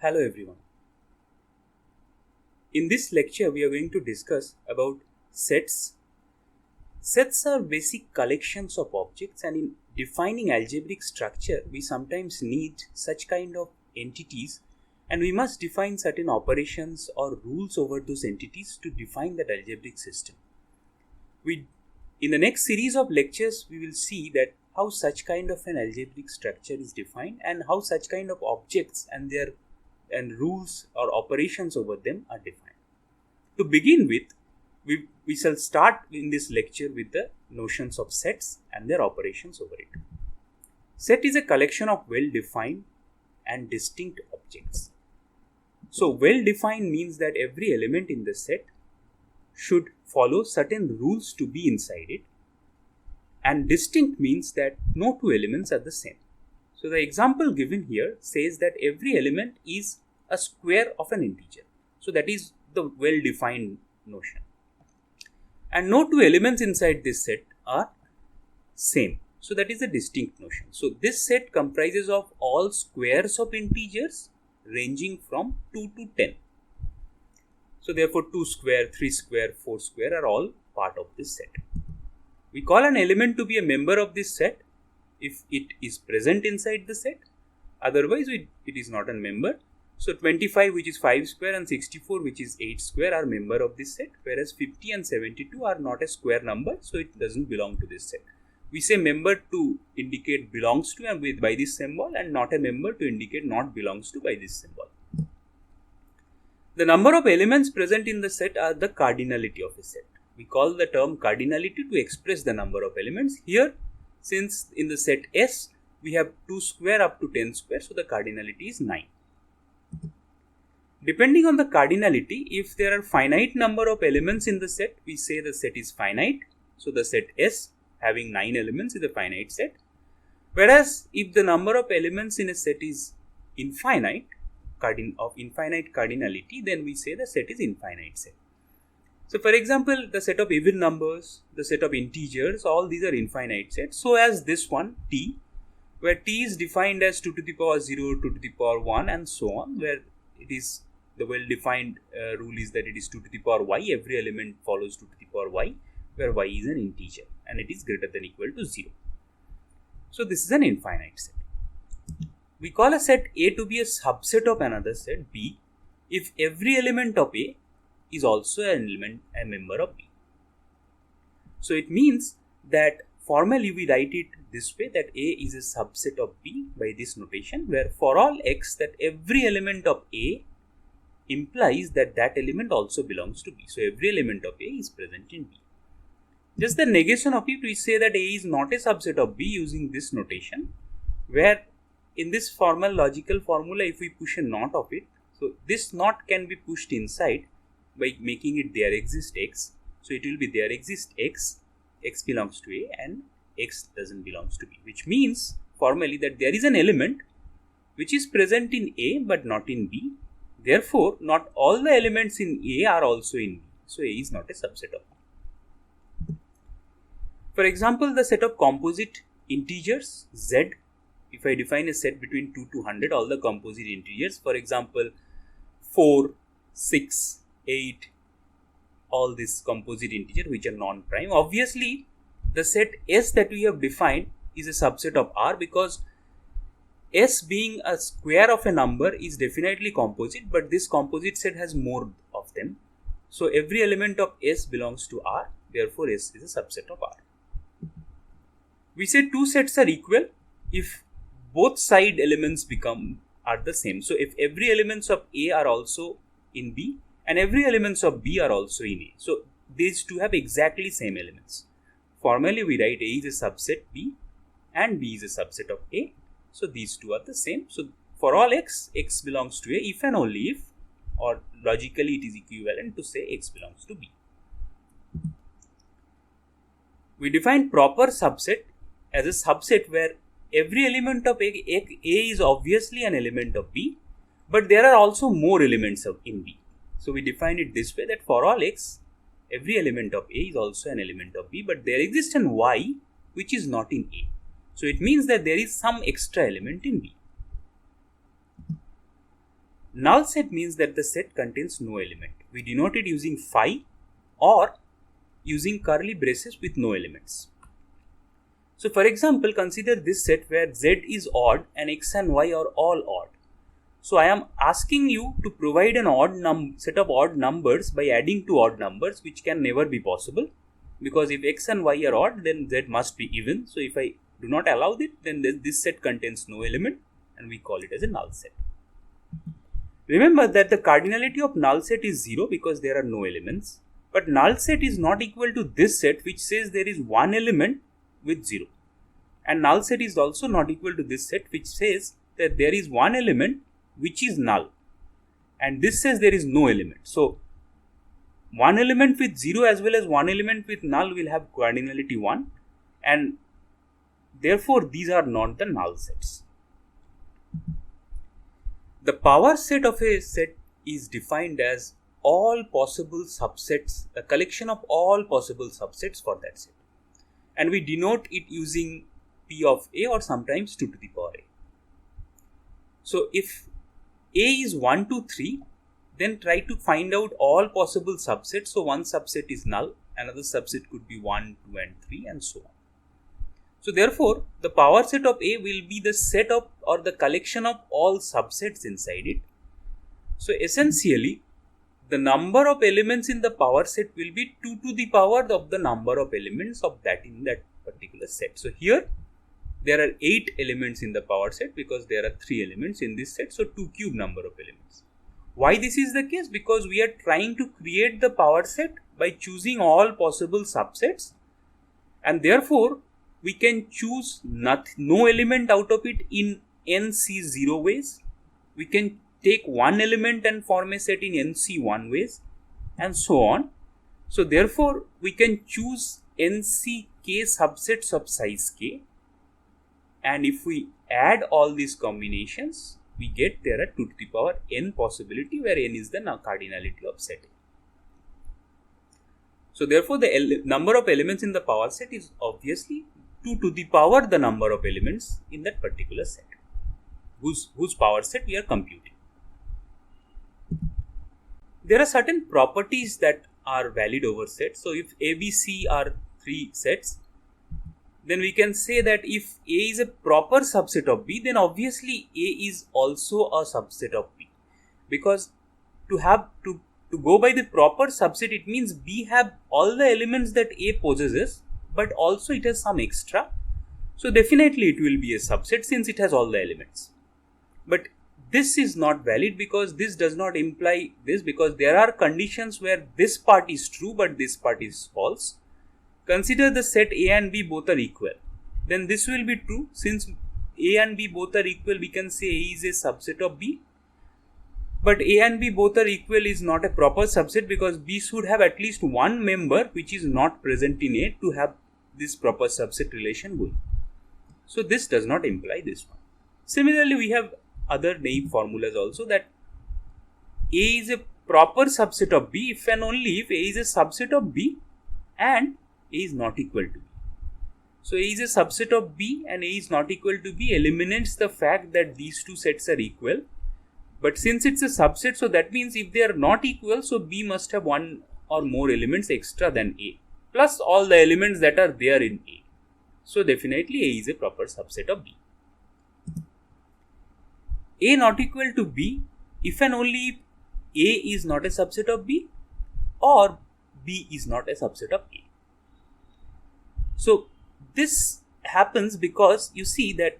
Hello everyone. In this lecture we are going to discuss about sets. Sets are basic collections of objects, and in defining algebraic structure we sometimes need such kind of entities, and we must define certain operations or rules over those entities to define that algebraic system. In the next series of lectures we will see that how such kind of an algebraic structure is defined and how such kind of objects and their rules or operations over them are defined. To begin with, we shall start in this lecture with the notions of sets and their operations over it. Set is a collection of well-defined and distinct objects. So well-defined means that every element in the set should follow certain rules to be inside it, and distinct means that no two elements are the same. So the example given here says that every element is a square of an integer. So that is the well-defined notion. And no two elements inside this set are same. So that is a distinct notion. So this set comprises of all squares of integers ranging from 2 to 10. So therefore 2 square, 3 square, 4 square are all part of this set. We call an element to be a member of this set if it is present inside the set. Otherwise it is not a member. So 25, which is 5 square, and 64, which is 8 square, are member of this set, whereas 50 and 72 are not a square number, so it doesn't belong to this set. We say member to indicate belongs to and by this symbol, and not a member to indicate not belongs to by this symbol. The number of elements present in the set are the cardinality of a set. We call the term cardinality to express the number of elements. Here, since in the set S, we have 2 square up to 10 square, so the cardinality is 9. Depending on the cardinality, if there are finite number of elements in the set, we say the set is finite. So the set S having 9 elements is a finite set. Whereas if the number of elements in a set is infinite, of infinite cardinality, then we say the set is infinite set. So for example, the set of even numbers, the set of integers, all these are infinite sets. So as this one, T, where T is defined as 2 to the power 0, 2 to the power 1 and so on, where it is the well-defined rule is that it is 2 to the power y, every element follows 2 to the power y, where y is an integer and it is greater than equal to 0. So this is an infinite set. We call a set A to be a subset of another set B if every element of A is also a member of B. So it means that formally we write it this way, that A is a subset of B by this notation, where for all x that every element of A implies that that element also belongs to B. So every element of A is present in B. Just the negation of it, we say that A is not a subset of B using this notation, where in this formal logical formula, if we push a not of it, so this not can be pushed inside by making it there exists x. So it will be there exists x, x belongs to A and x doesn't belongs to B, which means formally that there is an element which is present in A but not in B. Therefore, not all the elements in A are also in B. So A is not a subset of B. For example, the set of composite integers Z, if I define a set between 2 to 100, all the composite integers, for example, 4, 6, 8, all these composite integers which are non-prime. Obviously, the set S that we have defined is a subset of R, because S being a square of a number is definitely composite, but this composite set has more of them. So every element of S belongs to R, therefore S is a subset of R. We say two sets are equal if both side elements are the same. So if every elements of A are also in B and every elements of B are also in A. So these two have exactly same elements. Formally we write A is a subset B and B is a subset of A. So these two are the same. So for all x, x belongs to A if and only if, or logically it is equivalent to say x belongs to B. We define proper subset as a subset where every element of A is obviously an element of B, but there are also more elements in B. So we define it this way, that for all x, every element of A is also an element of B, but there exists an y which is not in A. So it means that there is some extra element in B. null set means that the set contains no element. We denote it using phi or using curly braces with no elements. So for example, consider this set where z is odd and x and y are all odd. So I am asking you to provide an odd set of odd numbers by adding two odd numbers, which can never be possible, because if x and y are odd, then z must be even. So if I do not allow it, then this set contains no element and we call it as a null set. Remember that the cardinality of null set is 0 because there are no elements, but null set is not equal to this set which says there is one element with 0, and null set is also not equal to this set which says that there is one element which is null, and this says there is no element. So one element with 0 as well as one element with null will have cardinality 1, and therefore these are not the null sets. The power set of a set is defined as all possible subsets, a collection of all possible subsets for that set, and we denote it using P of A or sometimes 2 to the power A. So if A is 1, 2, 3, then try to find out all possible subsets. So one subset is null, another subset could be 1, 2 and 3 and so on. So therefore, the power set of A will be the set of or the collection of all subsets inside it. So essentially, the number of elements in the power set will be 2 to the power of the number of elements of that in that particular set. So here there are 8 elements in the power set because there are 3 elements in this set. So 2 cube number of elements. Why this is the case? Because we are trying to create the power set by choosing all possible subsets, and therefore we can choose no element out of it in NC0 ways. We can take one element and form a set in NC1 ways and so on. So therefore we can choose NCk subsets of size k, and if we add all these combinations, we get there are 2 to the power n possibility, where n is the cardinality of set A. So therefore the number of elements in the power set is obviously 2 to the power the number of elements in that particular set, whose power set we are computing. There are certain properties that are valid over sets. So if A, B, C are 3 sets, then we can say that if A is a proper subset of B, then obviously A is also a subset of B, because to go by the proper subset, it means B have all the elements that A possesses, but also it has some extra. So definitely it will be a subset since it has all the elements. But this is not valid because this does not imply this, because there are conditions where this part is true but this part is false. Consider the set A and B both are equal. Then this will be true. Since A and B both are equal, we can say A is a subset of B. But A and B both are equal is not a proper subset, because B should have at least one member which is not present in A to have this proper subset relation going. So this does not imply this one. Similarly, we have other naive formulas also, that A is a proper subset of B if and only if A is a subset of B and A is not equal to B. So A is a subset of B and A is not equal to B eliminates the fact that these two sets are equal. But since it's a subset, so that means if they are not equal, so B must have one or more elements extra than A, plus all the elements that are there in A. So definitely A is a proper subset of B. A not equal to B if and only if A is not a subset of B or B is not a subset of A. So this happens because you see that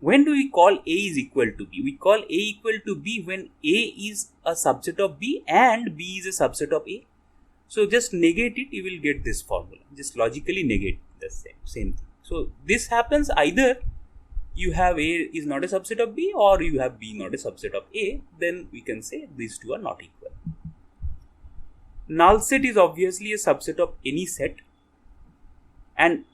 when do we call A is equal to B? We call A equal to B when A is a subset of B and B is a subset of A. So just negate it, you will get this formula. Just logically negate the same thing. So this happens either you have A is not a subset of B or you have B not a subset of A, then we can say these two are not equal. Null set is obviously a subset of any set, and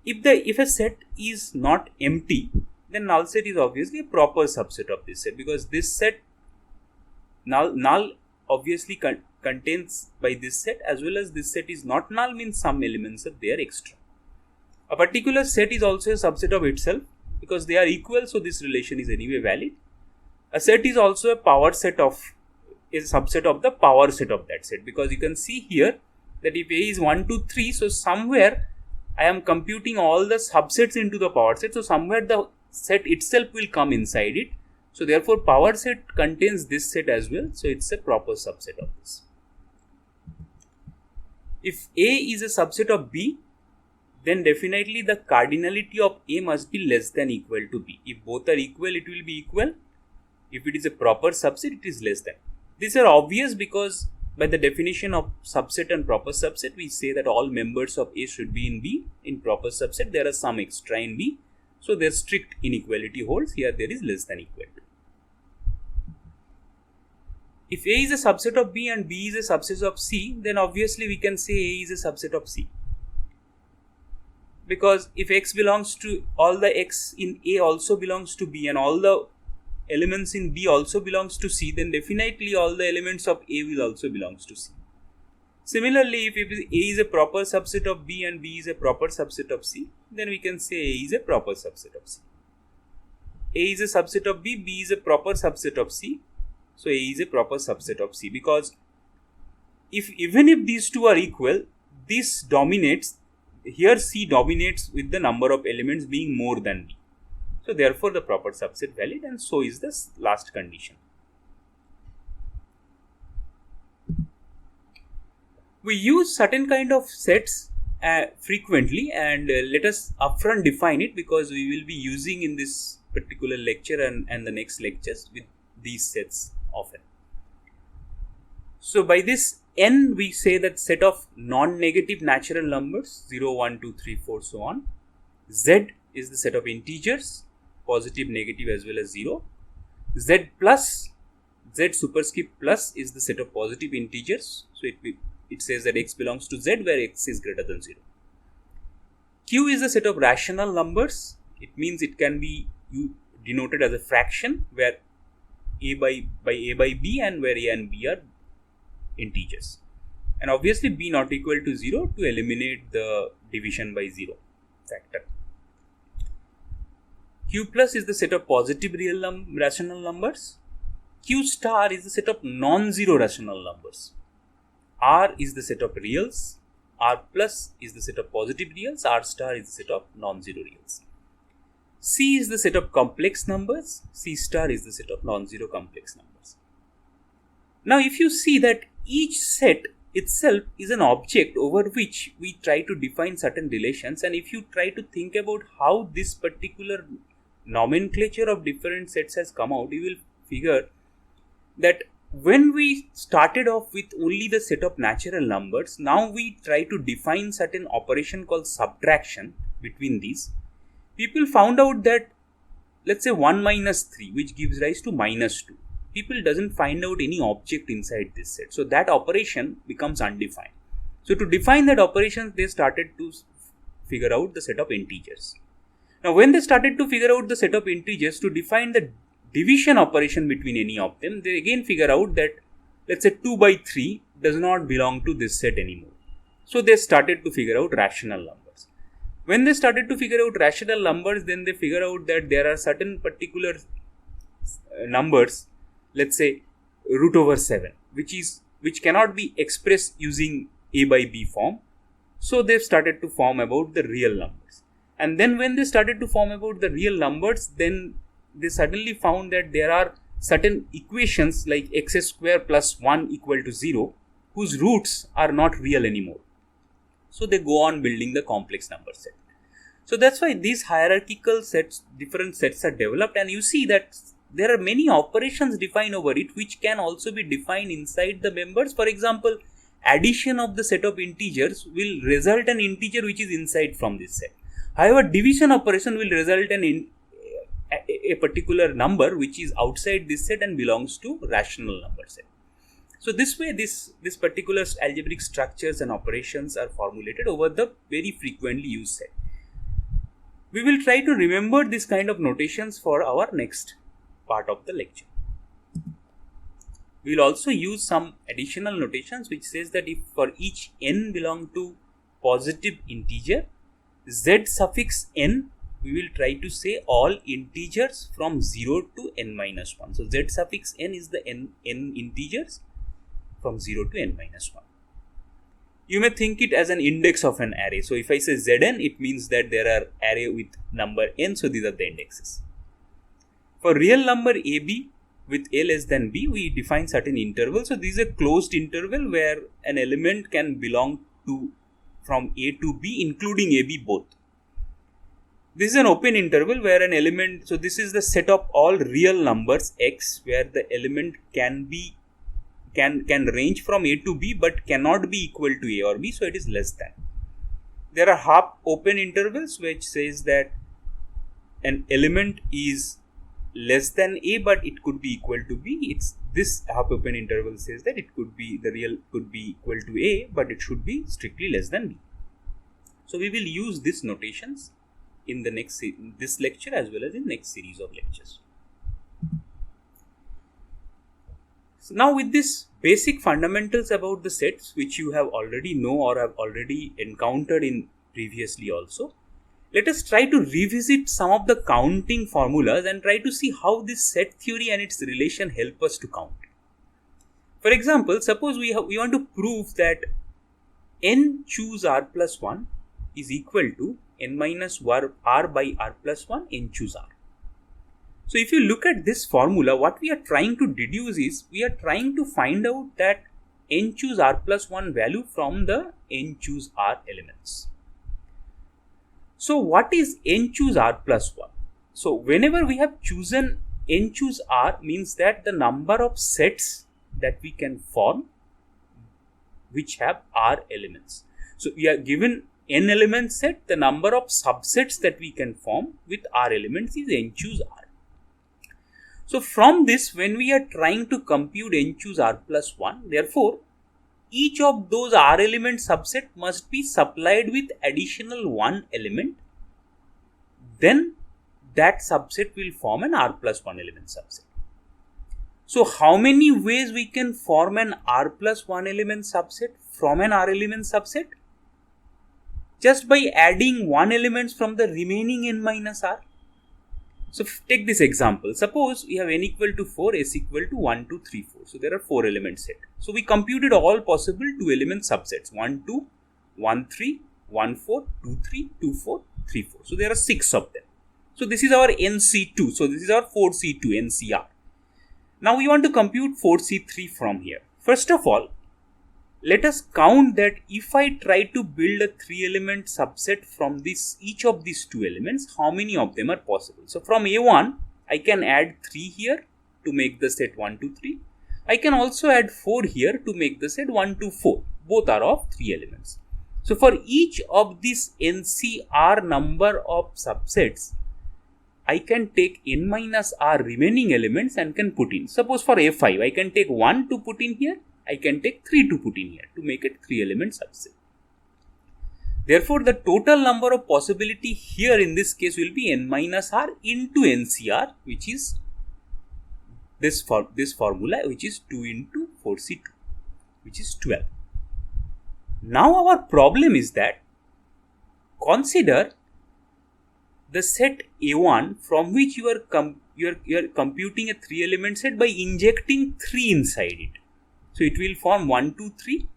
if a set is not empty, then null set is obviously a proper subset of this set, because this set null obviously contains by this set, as well as this set is not null means some elements are there extra. A particular set is also a subset of itself because they are equal, so this relation is anyway valid. A set is also a subset of the power set of that set, because you can see here that if A is 1, 2, 3, so somewhere I am computing all the subsets into the power set, so somewhere the set itself will come inside it. So therefore power set contains this set as well, so it's a proper subset of this. If A is a subset of B, then definitely the cardinality of A must be less than equal to B. If both are equal, it will be equal. If it is a proper subset, it is less than. These are obvious because by the definition of subset and proper subset, we say that all members of A should be in B. In proper subset, there are some extra in B. So their strict inequality holds. Here there is less than equal to. If A is a subset of B and B is a subset of C, then obviously we can say A is a subset of C. Because if X belongs to, all the X in A also belongs to B and all the elements in B also belongs to C, then definitely all the elements of A will also belongs to C. Similarly, if A is a proper subset of B and B is a proper subset of C, then we can say A is a proper subset of C. A is a subset of B, B is a proper subset of C. So A is a proper subset of C, because even if these two are equal, this dominates, here C dominates with the number of elements being more than B. So therefore the proper subset valid, and so is this last condition. We use certain kind of sets frequently, and let us upfront define it, because we will be using in this particular lecture and the next lectures with these sets often. So by this N, we say that set of non-negative natural numbers 0, 1, 2, 3, 4, so on. Z is the set of integers, positive, negative as well as 0. Z plus, Z superscript plus is the set of positive integers. So it says that X belongs to Z where X is greater than 0. Q is the set of rational numbers. It means it can be denoted as a fraction where A by B and where A and B are integers. And obviously B not equal to 0 to eliminate the division by 0 factor. Q plus is the set of positive rational numbers. Q star is the set of non-zero rational numbers. R is the set of reals. R plus is the set of positive reals. R star is the set of non-zero reals. C is the set of complex numbers. C star is the set of non-zero complex numbers. Now if you see that each set itself is an object over which we try to define certain relations, and if you try to think about how this particular nomenclature of different sets has come out, you will figure that when we started off with only the set of natural numbers, now we try to define certain operation called subtraction between these. People found out that, let's say 1 minus 3, which gives rise to minus 2. People doesn't find out any object inside this set. So that operation becomes undefined. So to define that operation, they started to figure out the set of integers. Now when they started to figure out the set of integers to define the division operation between any of them, they again figure out that, let's say 2 by 3 does not belong to this set anymore. So they started to figure out rational numbers. When they started to figure out rational numbers, then they figure out that there are certain particular numbers, let's say root over 7, which cannot be expressed using A by B form. So they've started to form about the real numbers. And then when they started to form about the real numbers, then they suddenly found that there are certain equations like x square plus 1 equal to 0, whose roots are not real anymore. So they go on building the complex number set. So that's why these hierarchical sets, different sets are developed, and you see that there are many operations defined over it which can also be defined inside the members. For example, addition of the set of integers will result an integer which is inside from this set. However, division operation will result in a particular number which is outside this set and belongs to rational number set. So this way, this particular algebraic structures and operations are formulated over the very frequently used set. We will try to remember this kind of notations for our next part of the lecture. We will also use some additional notations which says that if for each n belong to positive integer, z suffix n we will try to say all integers from 0 to n minus 1. So z suffix n is the n integers from 0 to n minus 1. You may think it as an index of an array. So if I say Zn, it means that there are array with number n, so these are the indexes. For real number AB with a less than b, we define certain intervals. So this is a closed interval where an element can belong to from a to b, including ab both. This is an open interval where an element, so this is the set of all real numbers x, where the element can range from a to b but cannot be equal to a or b, so it is less than. There are half open intervals which says that an element is less than a but it could be equal to b. It's this half open interval says that it could be, the real could be equal to a but it should be strictly less than b. So we will use these notations in the next this lecture as well as in next series of lectures. So now with this basic fundamentals about the sets which you have already know or have already encountered in previously also, let us try to revisit some of the counting formulas and try to see how this set theory and its relation help us to count. For example, suppose we want to prove that n choose r plus 1 is equal to n minus r by r plus 1 n choose r. So if you look at this formula, what we are trying to deduce is, we are trying to find out that n choose r plus 1 value from the n choose r elements. So what is n choose r plus 1? So whenever we have chosen n choose r, means that the number of sets that we can form which have r elements. So we are given n element set, the number of subsets that we can form with r elements is n choose r. So from this, when we are trying to compute n choose r plus 1, therefore each of those r element subset must be supplied with additional one element, then that subset will form an r plus 1 element subset. So how many ways we can form an r plus 1 element subset from an r element subset? Just by adding one element from the remaining n minus r. So take this example. Suppose we have n equal to 4, s equal to 1, 2, 3, 4. So there are 4 elements set. So we computed all possible 2 element subsets. 1, 2, 1, 3, 1, 4, 2, 3, 2, 4, 3, 4. So there are 6 of them. So this is our NC2. So this is our 4C2 NCR. Now we want to compute 4C3 from here. First of all, let us count that if I try to build a 3 element subset from this, each of these 2 elements, how many of them are possible? So from A1, I can add 3 here to make the set 1, 2, 3. I can also add 4 here to make the set 1, 2, 4. Both are of 3 elements. So for each of these NCR number of subsets, I can take n minus r remaining elements and can put in. Suppose for A5, I can take 1 to put in here. I can take 3 to put in here to make it 3 element subset. Therefore, the total number of possibility here in this case will be n minus r into NCR, which is this formula, which is 2 into 4C2, which is 12. Now our problem is that, consider the set A1 from which you are computing a 3 element set by injecting 3 inside it. So it will form 1, 2, 3.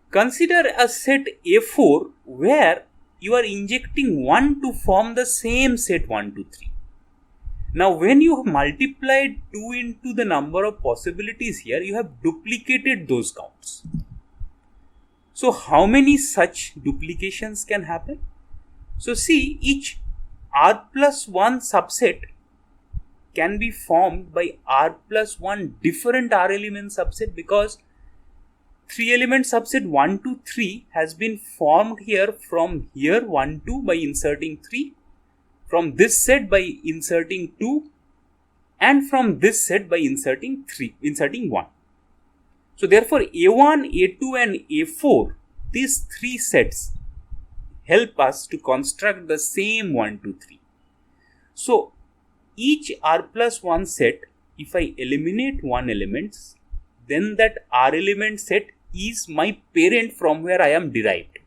Consider a set A4 where you are injecting 1 to form the same set 1, 2, 3. Now when you have multiplied 2 into the number of possibilities here, you have duplicated those counts. So how many such duplications can happen? So see, each r plus 1 subset can be formed by r plus 1 different r element subset, because 3 element subset 1, 2, 3 has been formed here from here 1, 2 by inserting 3, from this set by inserting 2, and from this set by inserting 1. So therefore A1, A2 and A4, these 3 sets help us to construct the same 1, 2, 3. So each r plus 1 set, if I eliminate one element, then that r element set is my parent from where I am derived.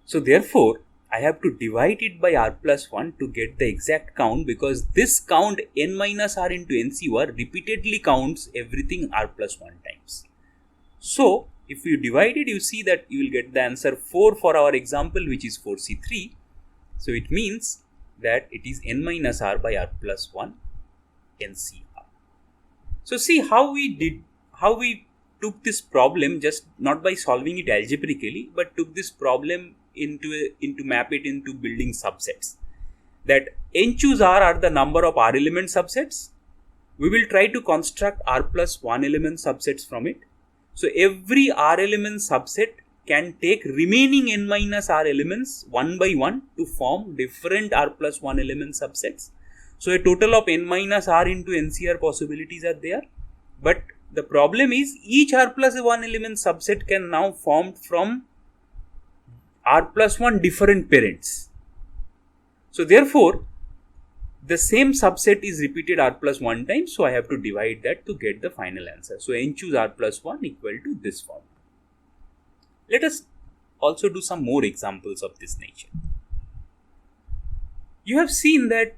So therefore, I have to divide it by r plus 1 to get the exact count, because this count n minus r into NC1 repeatedly counts everything r plus 1 times. So if you divide it, you see that you will get the answer 4 for our example, which is 4C3. So it means that it is n minus r by r plus 1 NCR. So see how we took this problem, just not by solving it algebraically, but took this problem into map it into building subsets. That n choose r are the number of r element subsets. We will try to construct r plus 1 element subsets from it. So every r element subset can take remaining n minus r elements one by one to form different r plus 1 element subsets. So a total of n minus r into NCR possibilities are there. But the problem is each r plus 1 element subset can now form from r plus 1 different parents. So therefore, the same subset is repeated r plus 1 times. So I have to divide that to get the final answer. So n choose r plus 1 equal to this form. Let us also do some more examples of this nature. You have seen that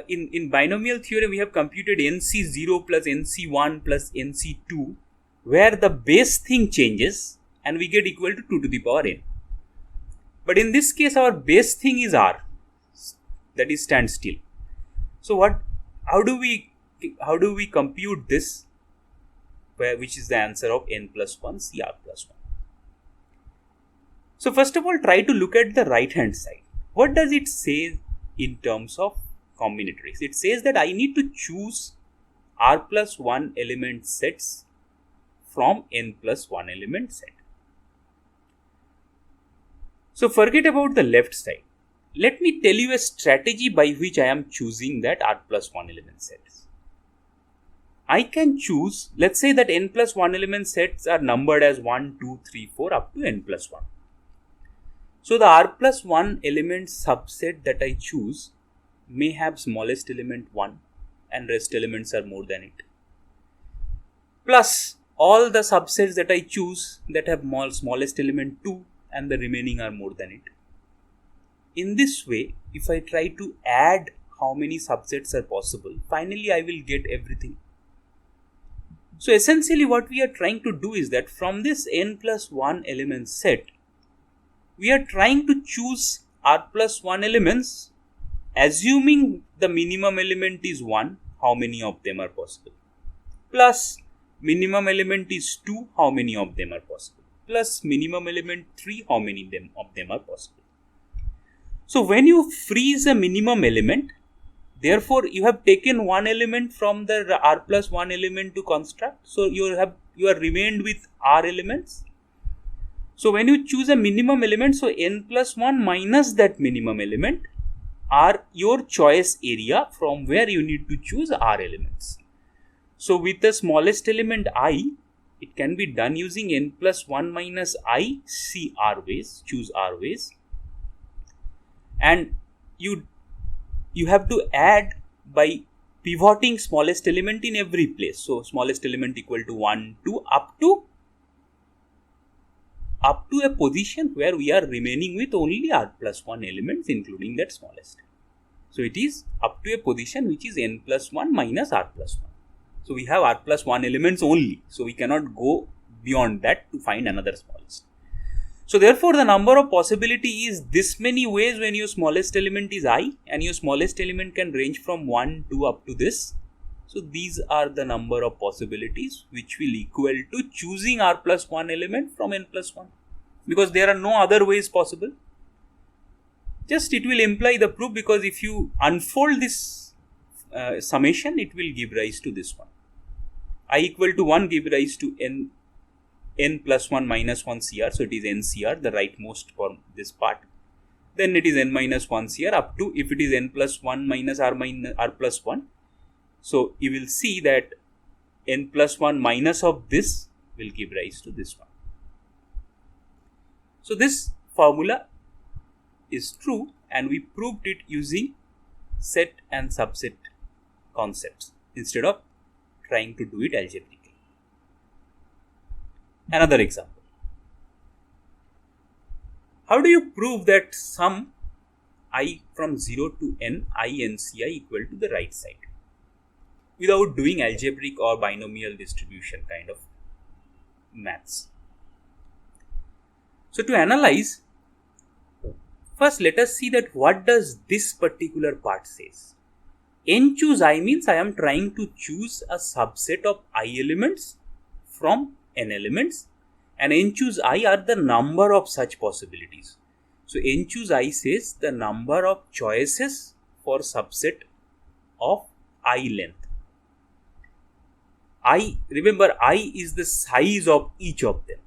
in binomial theorem we have computed NC0 plus NC1 plus NC2, where the base thing changes and we get equal to 2 to the power n. But in this case our base thing is r, that is stand still. So how do we compute this, which is the answer of n plus 1 CR plus 1. So first of all, try to look at the right hand side. What does it say in terms of combinatorics? It says that I need to choose r plus 1 element sets from n plus 1 element set. So forget about the left side. Let me tell you a strategy by which I am choosing that r plus 1 element sets. I can choose, let's say that n plus 1 element sets are numbered as 1, 2, 3, 4 up to n plus 1. So the r plus 1 element subset that I choose may have smallest element 1 and rest elements are more than it. Plus all the subsets that I choose that have smallest element 2 and the remaining are more than it. In this way, if I try to add how many subsets are possible, finally I will get everything. So essentially what we are trying to do is that from this n plus 1 element set, we are trying to choose r plus 1 elements, assuming the minimum element is 1, how many of them are possible, plus minimum element is 2, how many of them are possible, plus minimum element 3, how many of them are possible. So when you freeze a minimum element, therefore you have taken one element from the r plus 1 element to construct. So you are remained with r elements. So when you choose a minimum element, so n plus 1 minus that minimum element are your choice area from where you need to choose r elements. So with the smallest element I, it can be done using n plus 1 minus I, see r ways, choose r ways. And you have to add by pivoting smallest element in every place. So smallest element equal to 1, 2 up to a position where we are remaining with only r plus 1 elements, including that smallest. So it is up to a position which is n plus 1 minus r plus 1. So we have r plus 1 elements only. So we cannot go beyond that to find another smallest. So therefore the number of possibility is this many ways when your smallest element is I, and your smallest element can range from 1, 2 up to this. So these are the number of possibilities which will equal to choosing r plus 1 element from n plus 1, because there are no other ways possible. Just it will imply the proof, because if you unfold this summation, it will give rise to this one. I equal to 1 give rise to n plus 1 minus 1 CR, so it is NCR, the rightmost for this part. Then it is n minus 1 CR up to, if it is n plus 1 minus r plus 1. So you will see that n plus 1 minus of this will give rise to this one. So this formula is true, and we proved it using set and subset concepts instead of trying to do it algebraically. Another example. How do you prove that sum I from 0 to n, I NCI equal to the right side, without doing algebraic or binomial distribution kind of maths. So to analyze, first let us see that what does this particular part says. N choose I means I am trying to choose a subset of I elements from n elements, and n choose I are the number of such possibilities. So n choose I says the number of choices for subset of I length. Remember I is the size of each of them.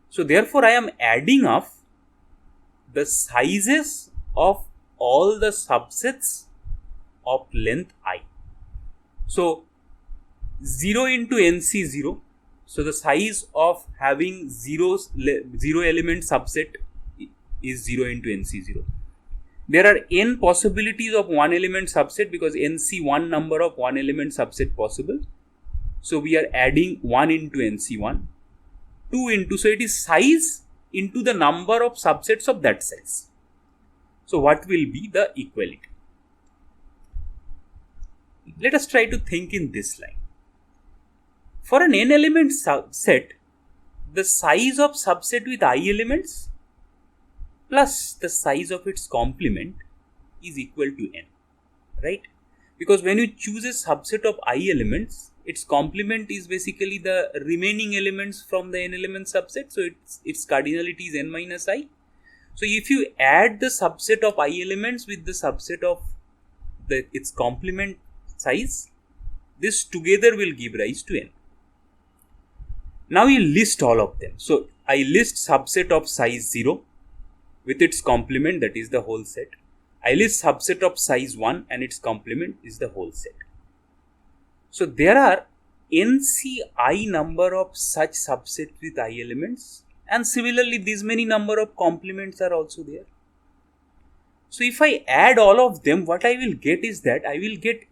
So therefore I am adding up the sizes of all the subsets of length I. So 0 into NC0. So the size of having 0 element subset is 0 into NC0. There are n possibilities of one element subset because NC1 number of one element subset possible. So we are adding 1 into NC1, 2 into, so it is size into the number of subsets of that size. So what will be the equality? Let us try to think in this line. For an n element subset, the size of subset with I elements plus the size of its complement is equal to n, right? Because when you choose a subset of I elements, its complement is basically the remaining elements from the n element subset, so its cardinality is n minus I. So if you add the subset of I elements with the subset of its complement size, this together will give rise to n. Now you list all of them. So I list subset of size 0 with its complement, that is the whole set. I list subset of size 1 and its complement is the whole set. So there are NCI number of such subset with I elements, and similarly these many number of complements are also there. So if I add all of them, what I will get is that I will get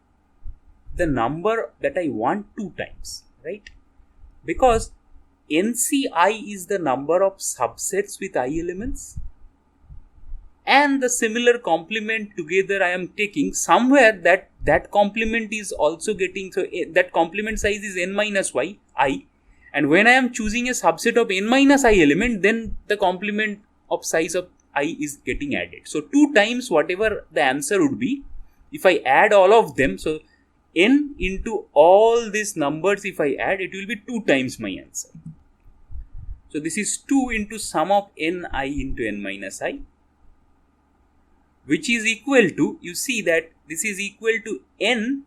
the number that I want 2 times, right? Because NCI is the number of subsets with I elements, and the similar complement together I am taking somewhere that complement is also getting, so that complement size is n minus I, and when I am choosing a subset of n minus I element, then the complement of size of I is getting added. So 2 times whatever the answer would be, if I add all of them, so n into all these numbers, if I add, it will be 2 times my answer. So this is 2 into sum of ni into n minus I, which is equal to, you see that this is equal to n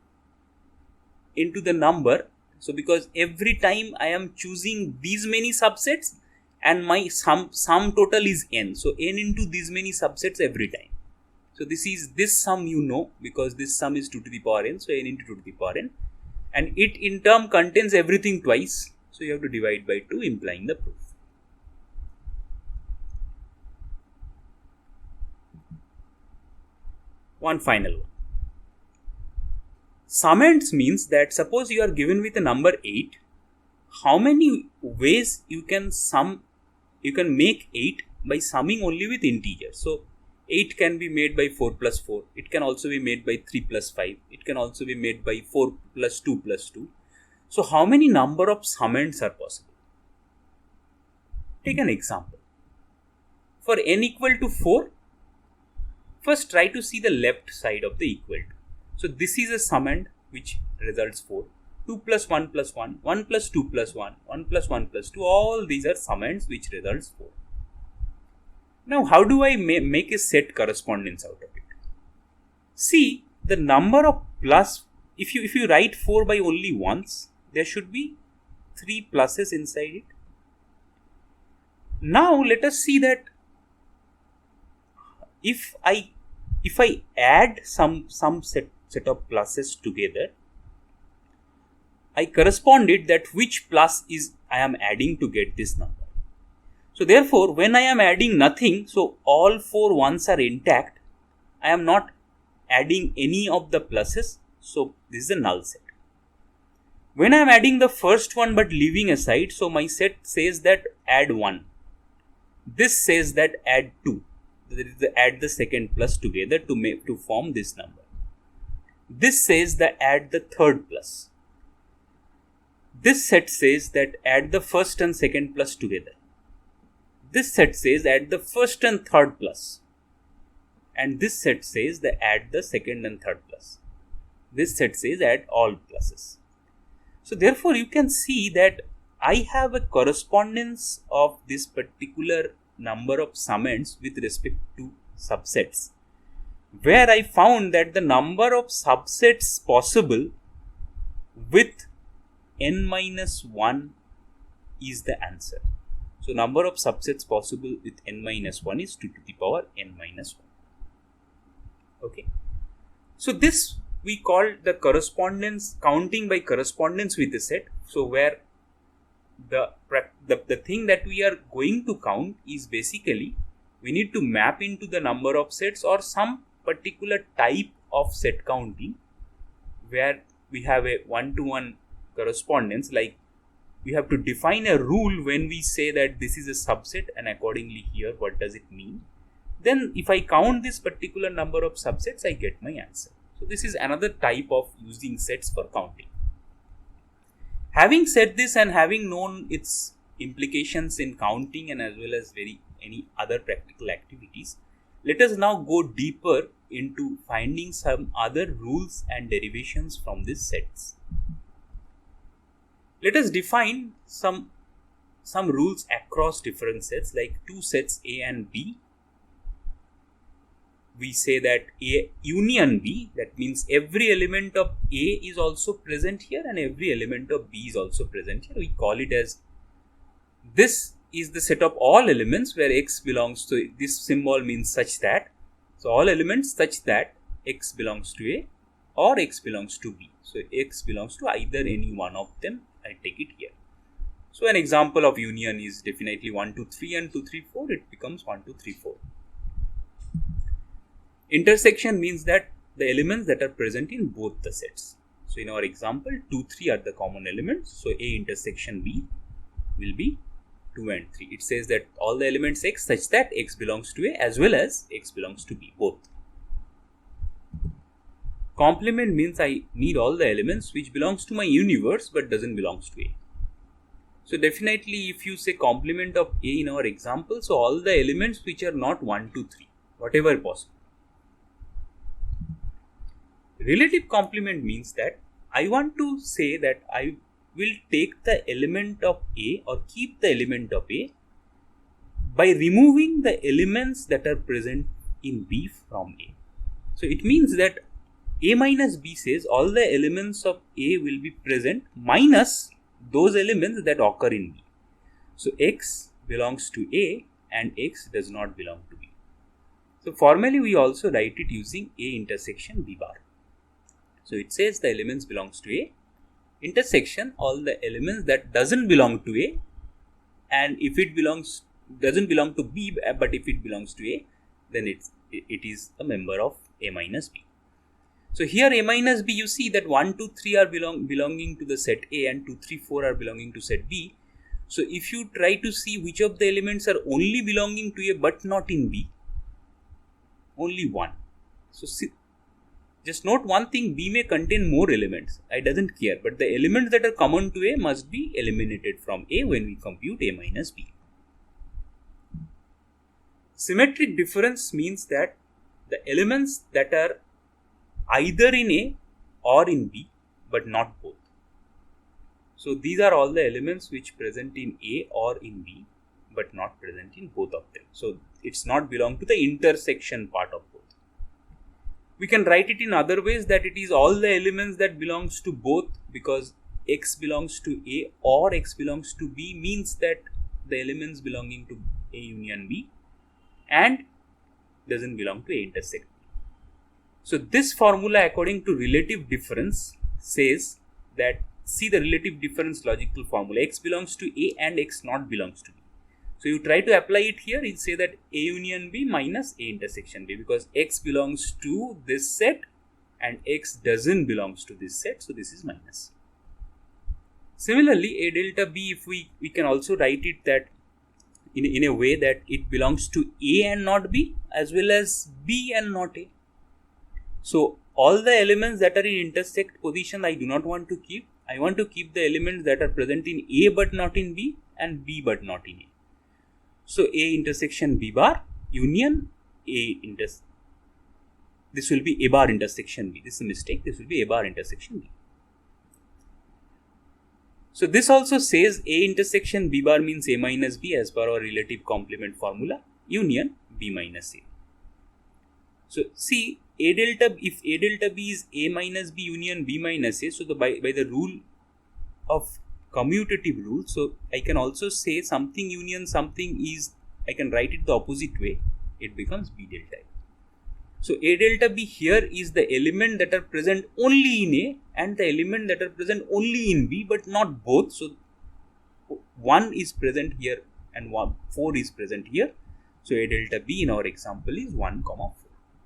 into the number. So because every time I am choosing these many subsets and my sum total is n. So n into these many subsets every time. So this sum you know, because this sum is 2 to the power n. So n into 2 to the power n. And it in turn contains everything twice. So you have to divide by 2, implying the proof. One final one. Summand means that suppose you are given with a number 8, how many ways you can make 8 by summing only with integers. So 8 can be made by 4 plus 4, it can also be made by 3 plus 5, it can also be made by 4 plus 2 plus 2. So how many number of summands are possible? Take an example. For n equal to 4, first try to see the left side of the equal to. So this is a summand which results 4. 2 plus 1 plus 1, 1 plus 2 plus 1, 1 plus 1 plus 2, all these are summands which results 4. Now how do I make a set correspondence out of it? See, the number of plus, if you write 4 by only once, there should be 3 pluses inside it. Now let us see that if I add some set of pluses together, I correspond it that which plus is I am adding to get this number. So therefore, when I am adding nothing, so all 4 ones are intact, I am not adding any of the pluses, so this is a null set. When I am adding the first one but leaving aside, so my set says that add 1. This says that add 2. that is add the second plus together to form this number. This says that add the third plus. This set says that add the first and second plus together. This set says add the first and third plus. And this set says that add the second and third plus. This set says add all pluses. So therefore you can see that I have a correspondence of this particular number of summands with respect to subsets, where I found that the number of subsets possible with n minus 1 is the answer. So number of subsets possible with n minus 1 is 2 to the power n minus 1. Okay. So this we call the correspondence, counting by correspondence with the set. So where the thing that we are going to count is basically we need to map into the number of sets or some particular type of set counting where we have a one-to-one correspondence, like we have to define a rule when we say that this is a subset, and accordingly here what does it mean. Then if I count this particular number of subsets, I get my answer. So this is another type of using sets for counting. Having said this and having known its implications in counting and as well as any other practical activities, let us now go deeper into finding some other rules and derivations from these sets. Let us define some rules across different sets, like two sets A and B. We say that A union B, that means every element of A is also present here and every element of B is also present here. We call it as, this is the set of all elements where X belongs to, this symbol means such that, so all elements such that X belongs to A or X belongs to B. So X belongs to either any one of them, I take it here. So an example of union is definitely 1, 2, 3 and 2, 3, 4, it becomes 1, 2, 3, 4. Intersection means that the elements that are present in both the sets. So in our example, 2, 3 are the common elements. So A intersection B will be 2 and 3. It says that all the elements X such that X belongs to A as well as X belongs to B, both. Complement means I need all the elements which belongs to my universe but doesn't belongs to A. So definitely if you say complement of A in our example, so all the elements which are not 1, 2, 3, whatever possible. Relative complement means that I want to say that I will take the element of A or keep the element of A by removing the elements that are present in B from A. So it means that A minus B says all the elements of A will be present minus those elements that occur in B. So X belongs to A and X does not belong to B. So formally we also write it using A intersection B bar. So it says the elements belongs to A, intersection all the elements that doesn't belong to A, and if it doesn't belong to B, but if it belongs to A, then it is a member of A minus B. So here A minus B, you see that 1, 2, 3 are belonging to the set A and 2, 3, 4 are belonging to set B. So if you try to see which of the elements are only belonging to A but not in B, only one. So see, just note one thing, B may contain more elements, I doesn't care, but the elements that are common to A must be eliminated from A when we compute A minus B. Symmetric difference means that the elements that are either in A or in B but not both. So these are all the elements which present in A or in B but not present in both of them. So it's not belong to the intersection part of both. We can write it in other ways that it is all the elements that belongs to both, because X belongs to A or X belongs to B means that the elements belonging to A union B and doesn't belong to A intersect. So this formula according to relative difference says that, see the relative difference logical formula, X belongs to A and X not belongs to B. So you try to apply it here, you say that A union B minus A intersection B, because X belongs to this set and X doesn't belongs to this set, so this is minus. Similarly, A delta B, if we can also write it that in a way that it belongs to A and not B, as well as B and not A. So all the elements that are in intersect position I do not want to keep. I want to keep the elements that are present in A but not in B, and B but not in A. So A intersection B bar union this will be A bar intersection B. This is a mistake. This will be A bar intersection B. So this also says A intersection B bar means A minus B as per our relative complement formula, union B minus A. So see, if A delta B is A minus B union B minus A, so by the rule of commutative rule, so I can also say something union something is, I can write it the opposite way, it becomes B delta A. So A delta B here is the element that are present only in A and the element that are present only in B, but not both. So 1 is present here and 4 is present here. So A delta B in our example is 1, 4.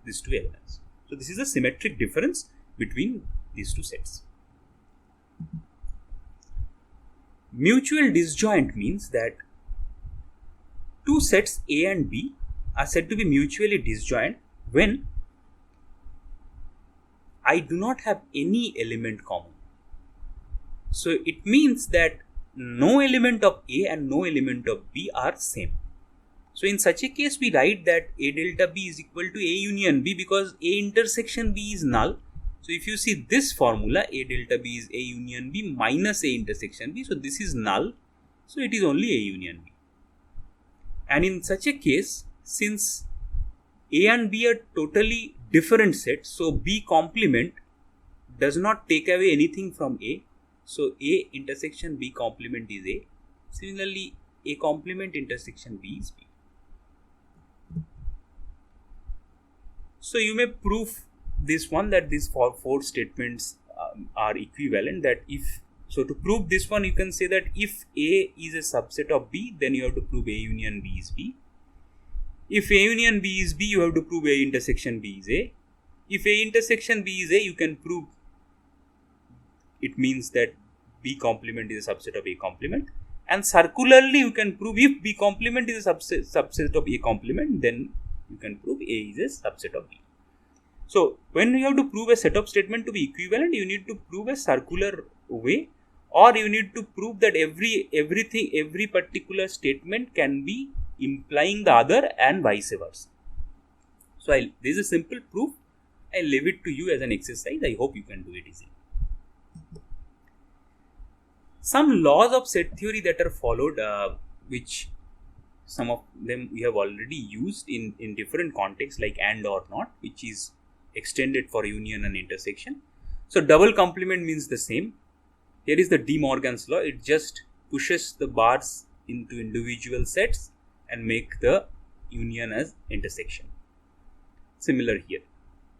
These two elements. So this is a symmetric difference between these two sets. Mutual disjoint means that two sets A and B are said to be mutually disjoint when I do not have any element common. So it means that no element of A and no element of B are same. So in such a case, we write that A delta B is equal to A union B because A intersection B is null. So if you see this formula, A delta B is A union B minus A intersection B. So this is null. So it is only A union B. And in such a case, since A and B are totally different sets, so B complement does not take away anything from A. So A intersection B complement is A. Similarly, A complement intersection B is B. So you may prove this one, that these four statements are equivalent. That if so, to prove this one, you can say that if A is a subset of B, then you have to prove A union B is B. If A union B is B, you have to prove A intersection B is A. If A intersection B is A, you can prove it means that B complement is a subset of A complement. And circularly, you can prove if B complement is a subset of A complement, then you can prove A is a subset of B. So when you have to prove a set of statement to be equivalent, you need to prove a circular way, or you need to prove that every particular statement can be implying the other and vice versa. So this is a simple proof. I'll leave it to you as an exercise. I hope you can do it easily. Some laws of set theory that are followed, which some of them we have already used in different contexts like and or not, which is extended for union and intersection. So double complement means the same. Here is the De Morgan's law. It just pushes the bars into individual sets and make the union as intersection. Similar here.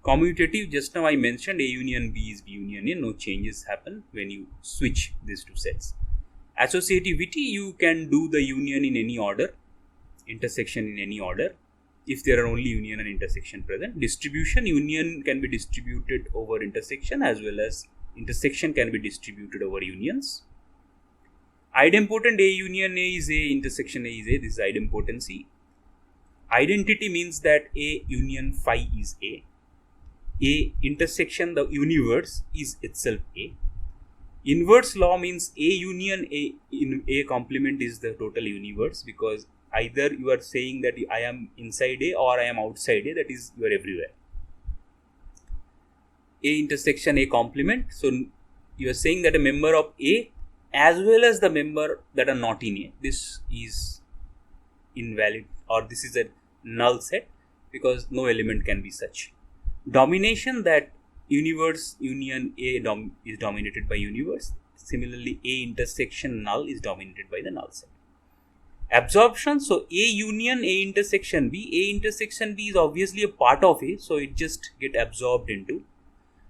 Commutative, just now I mentioned A union B is B union A. No changes happen when you switch these two sets. Associativity, you can do the union in any order, intersection in any order, if there are only union and intersection present. Distribution, union can be distributed over intersection as well as intersection can be distributed over unions. Idempotent, A union A is A, intersection A is A. This is idempotency. Identity means that A union phi is A. A intersection the universe is itself A. Inverse law means A union A in A complement is the total universe, because either you are saying that I am inside A or I am outside A, that is you are everywhere. A intersection A complement, so you are saying that a member of A as well as the member that are not in A, this is invalid, or this is a null set because no element can be such. Domination, that universe union A is dominated by universe. Similarly, A intersection null is dominated by the null set. Absorption, so A union A intersection B. A intersection B is obviously a part of A, so it just get absorbed into.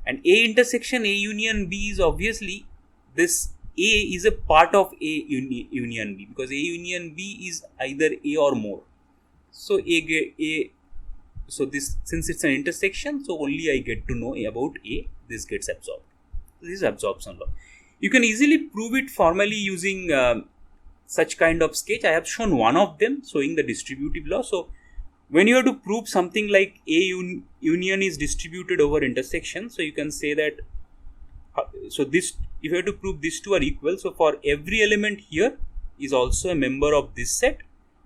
And A intersection A union B is obviously, this A is a part of A union B, because A union B is either A or more. So so this, since it's an intersection, so only I get to know about A, this gets absorbed. This is absorption law. You can easily prove it formally using such kind of sketch. I have shown one of them showing the distributive law. So when you have to prove something like A union is distributed over intersection, so you can say that, so this, if you have to prove these two are equal, so for every element here is also a member of this set,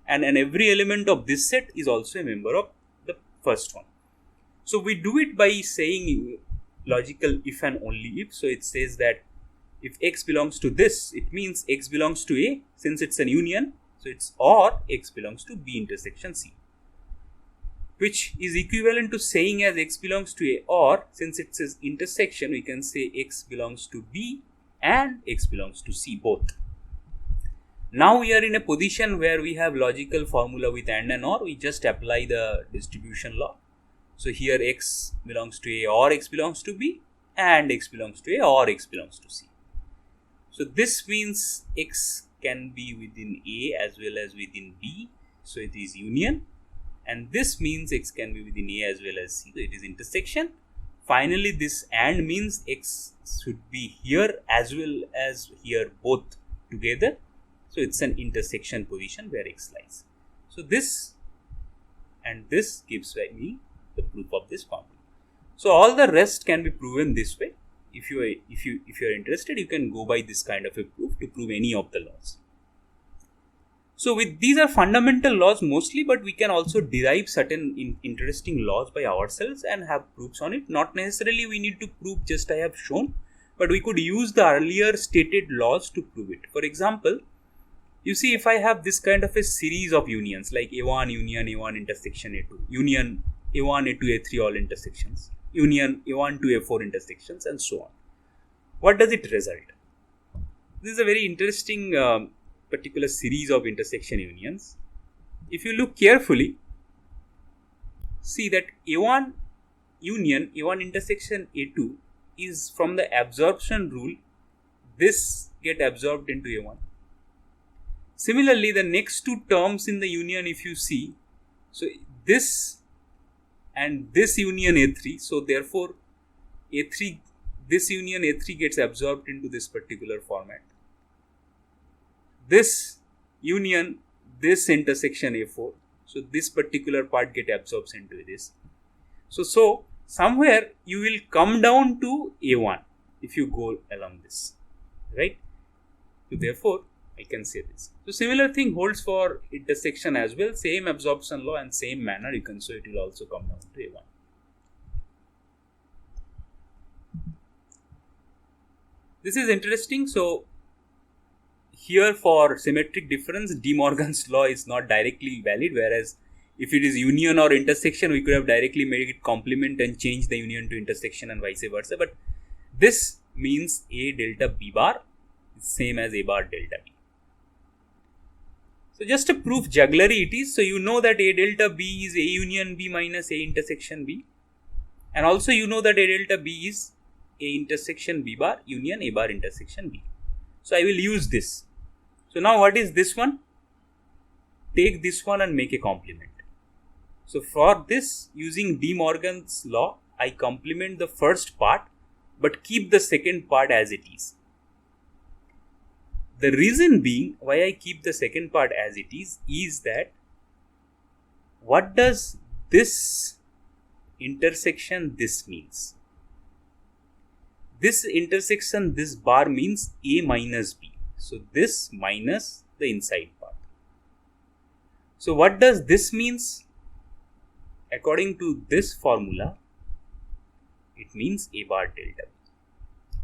and every element of this set is also a member of the first one. So we do it by saying logical if and only if. So it says that if X belongs to this, it means X belongs to A, since it's an union, so it's or X belongs to B intersection C, which is equivalent to saying as X belongs to A, or since it says intersection, we can say X belongs to B and X belongs to C both. Now we are in a position where we have logical formula with and or. We just apply the distribution law. So here X belongs to A or X belongs to B, and X belongs to A or X belongs to C. So this means X can be within A as well as within B, so it is union. And this means X can be within A as well as C, so it is intersection. Finally, this and means X should be here as well as here both together. So it's an intersection position where X lies. So this and this gives me the proof of this formula. So all the rest can be proven this way. If you are interested, you can go by this kind of a proof to prove any of the laws. So these are fundamental laws mostly, but we can also derive certain interesting laws by ourselves and have proofs on it. Not necessarily we need to prove just I have shown, but we could use the earlier stated laws to prove it. For example, you see, if I have this kind of a series of unions like A1 union A1 intersection A2, union A1 A2 A3 all intersections, union A1 to A4 intersections, and so on. What does it result? This is a very interesting particular series of intersection unions. If you look carefully, see that A1 union A1 intersection A2 is from the absorption rule, this get absorbed into A1. Similarly, the next two terms in the union, if you see, so this and this union A3, so therefore A3, this union A3 gets absorbed into this particular format. This union, this intersection A4, so this particular part get absorbed into this. So somewhere you will come down to A1 if you go along this, right? So therefore I can say this. So similar thing holds for intersection as well. Same absorption law and same manner you can, so it will also come down to A1. This is interesting. So here for symmetric difference, De Morgan's law is not directly valid, whereas if it is union or intersection, we could have directly made it complement and change the union to intersection and vice versa. But this means A delta B bar is same as A bar delta B. So just to prove jugglery it is, so you know that A delta B is A union B minus A intersection B, and also you know that A delta B is A intersection B bar union A bar intersection B. So I will use this. So now what is this one? Take this one and make a complement. So for this, using De Morgan's law, I complement the first part but keep the second part as it is. The reason being why I keep the second part as it is that what does this intersection this means? This intersection, this bar means A minus B. So this minus the inside part. So what does this means? According to this formula, it means A bar delta B.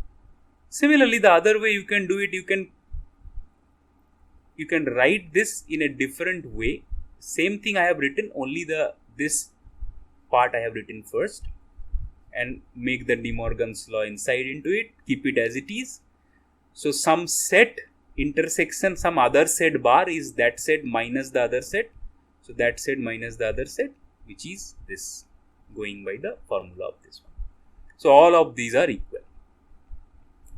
Similarly, the other way you can do it, you can write this in a different way. Same thing I have written, only this part I have written first, and make the De Morgan's law inside into it, keep it as it is. So some set intersection, some other set bar is that set minus the other set. So that set minus the other set, which is this, going by the formula of this one. So all of these are equal.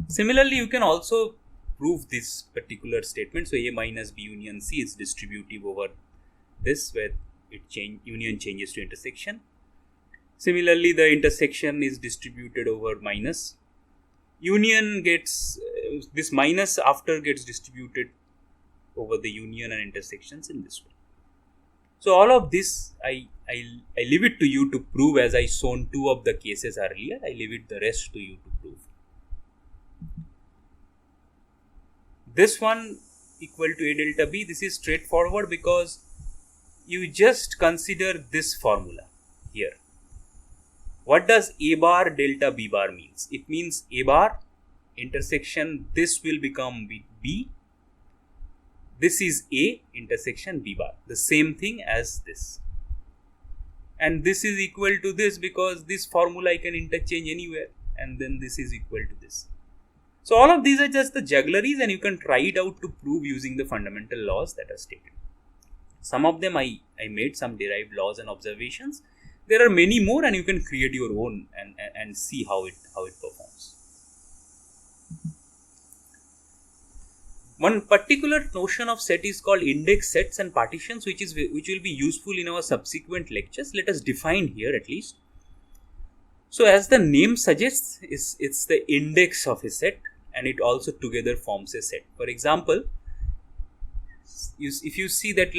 Similarly, you can also prove this particular statement. So A minus B union C is distributive over this, where union changes to intersection. Similarly, the intersection is distributed over minus. Union gets this minus after gets distributed over the union and intersections in this way. So all of this I leave it to you to prove, as I shown 2 of the cases earlier. I leave it the rest to you to prove. This one equal to A delta B, this is straightforward because you just consider this formula here. What does A bar delta B bar means? It means A bar intersection this will become B. This is A intersection B bar. The same thing as this. And this is equal to this because this formula I can interchange anywhere, and then this is equal to this. So all of these are just the juggleries, and you can try it out to prove using the fundamental laws that are stated. Some of them I made some derived laws and observations. There are many more, and you can create your own and see how it performs. One particular notion of set is called index sets and partitions, which will be useful in our subsequent lectures. Let us define here at least. So as the name suggests, it's the index of a set, and it also together forms a set. For example, if you see that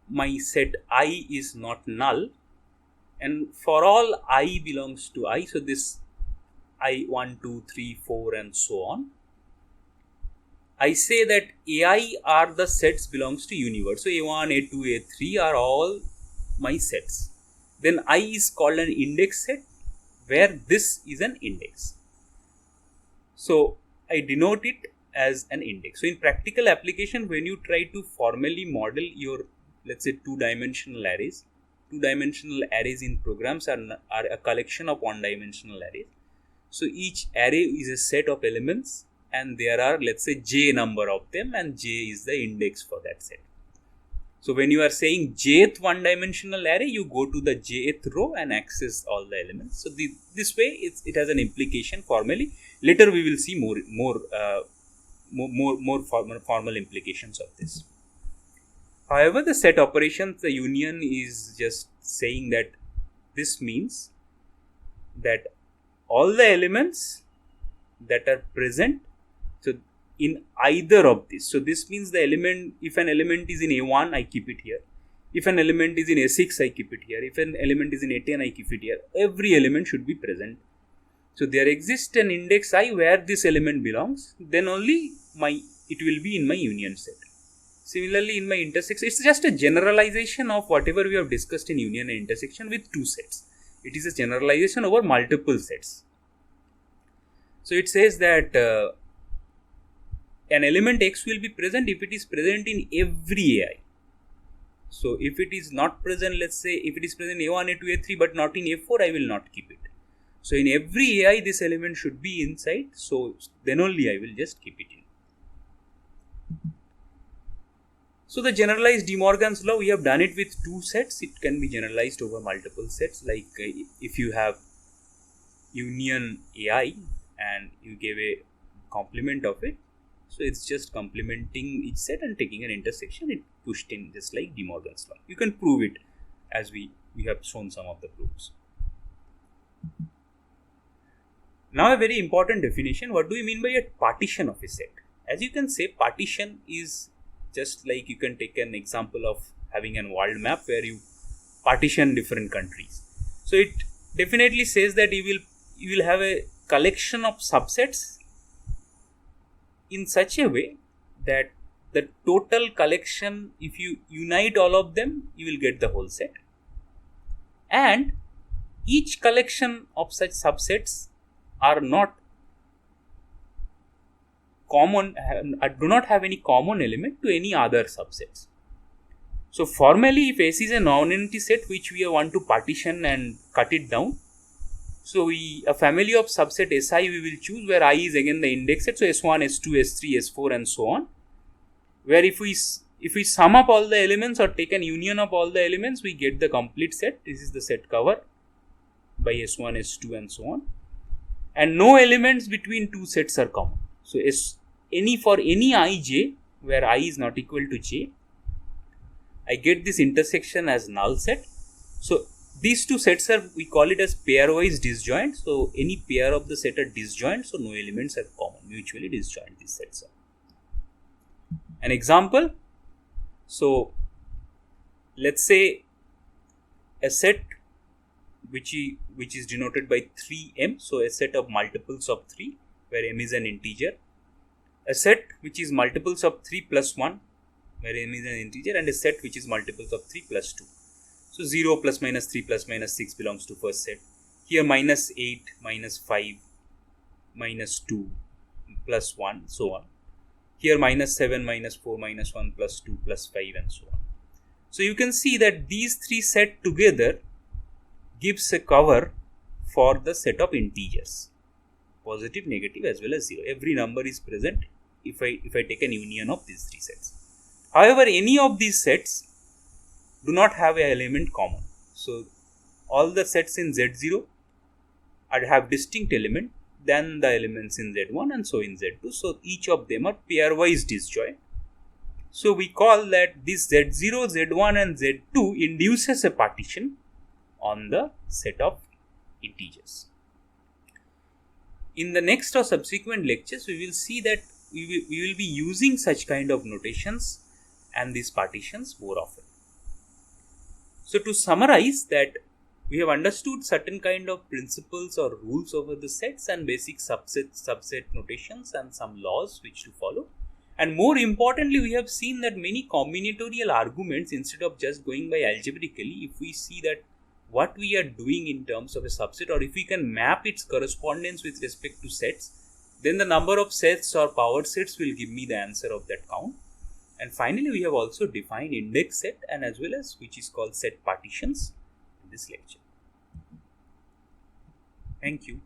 my set I is not null, and for all I belongs to I, so this I 1, 2, 3, 4 and so on, I say that AI are the sets belongs to universe. So A1, A2, A3 are all my sets. Then I is called an index set, where this is an index. So I denote it as an index. So in practical application, when you try to formally model your, let's say, 2-dimensional arrays, 2-dimensional arrays in programs are a collection of 1-dimensional arrays. So each array is a set of elements, and there are, let's say, j number of them, and j is the index for that set. So when you are saying jth 1-dimensional array, you go to the jth row and access all the elements. So this way it has an implication formally. Later we will see more formal implications of this. However, the set operations, the union is just saying that this means that all the elements that are present, so in either of these, so this means the element, if an element is in A1, I keep it here. If an element is in A6, I keep it here. If an element is in A10, I keep it here. Every element should be present. So there exists an index I where this element belongs, then only it will be in my union set. Similarly, in my intersection, it's just a generalization of whatever we have discussed in union and intersection with 2 sets. It is a generalization over multiple sets. So it says that an element X will be present if it is present in every AI. So if it is not present, let's say if it is present in A1, A2, A3 but not in A4, I will not keep it. So in every AI, this element should be inside. So then only I will just keep it in. So the generalized De Morgan's law, we have done it with 2 sets. It can be generalized over multiple sets. Like if you have union AI and you give a complement of it, so it's just complementing each set and taking an intersection. It pushed in just like De Morgan's law. You can prove it as we have shown some of the proofs. Now a very important definition. What do we mean by a partition of a set? As you can say, partition is just like you can take an example of having a world map where you partition different countries. So it definitely says that you will have a collection of subsets in such a way that the total collection, if you unite all of them, you will get the whole set. And each collection of such subsets are not common, do not have any common element to any other subsets. So formally, if S is a non-entity set which we want to partition and cut it down, so a family of subset Si we will choose, where I is again the index set, so S1, S2, S3, S4 and so on, where if we sum up all the elements or take an union of all the elements, we get the complete set. This is the set cover by S1, S2 and so on, and no elements between 2 sets are common. So for any ij where I is not equal to j, I get this intersection as null set. So these 2 sets are, we call it as pairwise disjoint. So any pair of the set are disjoint, so no elements are common, mutually disjoint these sets are. An example, So let's say a set which is denoted by 3m, so a set of multiples of 3 where m is an integer, a set which is multiples of 3 plus 1 where m is an integer, and a set which is multiples of 3 plus 2. So 0 plus minus 3 plus minus 6 belongs to first set. Here minus 8 minus 5 minus 2 plus 1, so on. Here minus 7 minus 4 minus 1 plus 2 plus 5 and so on. So you can see that these three set together gives a cover for the set of integers, positive, negative as well as 0. Every number is present if I take an union of these three sets. However, any of these sets do not have an element common. So all the sets in Z0 have distinct element than the elements in Z1 and so in Z2. So each of them are pairwise disjoint. So we call that this Z0, Z1 and Z2 induces a partition on the set of integers. In the next or subsequent lectures, we will see that we will be using such kind of notations and these partitions more often. So to summarize that, we have understood certain kind of principles or rules over the sets and basic subset notations and some laws which to follow. And more importantly, we have seen that many combinatorial arguments, instead of just going by algebraically, if we see that what we are doing in terms of a subset, or if we can map its correspondence with respect to sets, then the number of sets or power sets will give me the answer of that count. And finally, we have also defined index set and as well as which is called set partitions in this lecture. Thank you.